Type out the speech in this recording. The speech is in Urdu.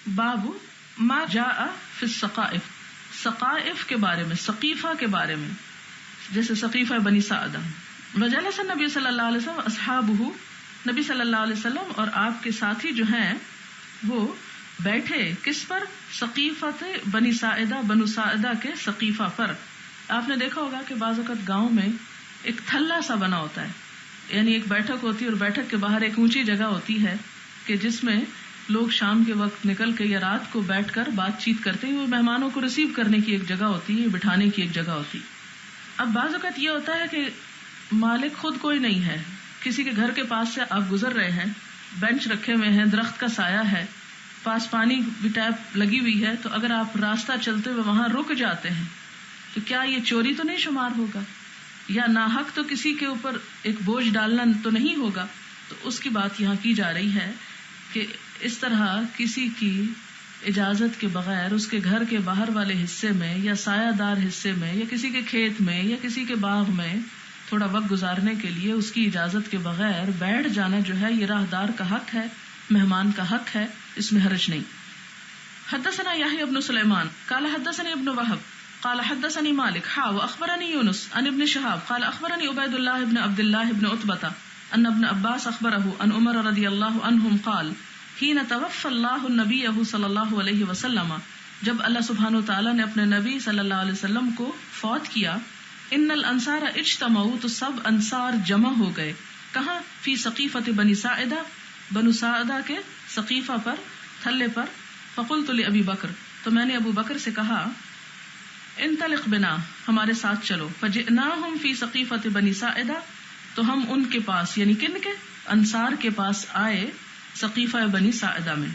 باب ما جاء فی السقائف، سقائف کے بارے میں، سقیفہ کے بارے میں، جیسے سقیفہ بنی ساعدہ. وجلس النبی صلی اللہ علیہ وسلم اصحابہ، نبی صلی اللہ علیہ وسلم اور آپ کے ساتھی جو ہیں وہ بیٹھے کس پر؟ سقیفۃ بنی ساعدہ، بنو ساعدہ کے سقیفہ پر. آپ نے دیکھا ہوگا کہ بعض اوقات گاؤں میں ایک تھلا سا بنا ہوتا ہے، یعنی ایک بیٹھک ہوتی ہے اور بیٹھک کے باہر ایک اونچی جگہ ہوتی ہے کہ جس میں لوگ شام کے وقت نکل کے یا رات کو بیٹھ کر بات چیت کرتے ہیں. وہ مہمانوں کو ریسیو کرنے کی ایک جگہ ہوتی ہے، بٹھانے کی ایک جگہ ہوتی. اب بعض اوقات یہ ہوتا ہے کہ مالک خود کوئی نہیں ہے، کسی کے گھر کے پاس سے آپ گزر رہے ہیں، بینچ رکھے ہوئے ہیں، درخت کا سایہ ہے، پاس پانی بھی ٹیپ لگی ہوئی ہے، تو اگر آپ راستہ چلتے ہوئے وہاں رک جاتے ہیں تو کیا یہ چوری تو نہیں شمار ہوگا، یا ناحق تو کسی کے اوپر ایک بوجھ ڈالنا تو نہیں ہوگا؟ تو اس کی بات یہاں کی جا رہی ہے کہ اس طرح کسی کی اجازت کے بغیر اس کے گھر کے باہر والے حصے میں یا سایہ دار حصے میں یا کسی کے کھیت میں یا کسی کے باغ میں تھوڑا وقت گزارنے کے لیے اس کی اجازت کے بغیر بیٹھ جانا جو ہے یہ راہدار کا حق ہے، مہمان کا حق ہے، اس میں حرج نہیں. حدثنا یحییٰ بن سلیمان قال حدثني ابن وهب قال حدثني مالك واخبرني يونس عن ابن شهاب قال اخبرني عبید اللہ بن عبد الله بن عتبہ ان ابن عباس اخبره عن عمر رضی اللہ عنہم قال حين توفى اللہ النبی صلی اللہ علیہ وسلم، جب اللہ سبحانہ وتعالی نے اپنے نبی صلی اللہ علیہ وسلم کو فوت کیا، ان الانصار اجتمعوا، تو سب انصار جمع ہو گئے. کہاں؟ فی سقیفۃ بنی ساعدہ، بنو ساعدہ کے سقیفہ پر، تھلے پر. فقلت لابی بکر، تو میں نے ابو بکر سے کہا انطلق بنا، ہمارے ساتھ چلو. فجئناہم فی سقیفۃ بنی ساعدہ، تو ہم ان کے پاس، یعنی کن کے؟ انصار کے پاس آئے، سقیفہ بنی ساعدہ میں.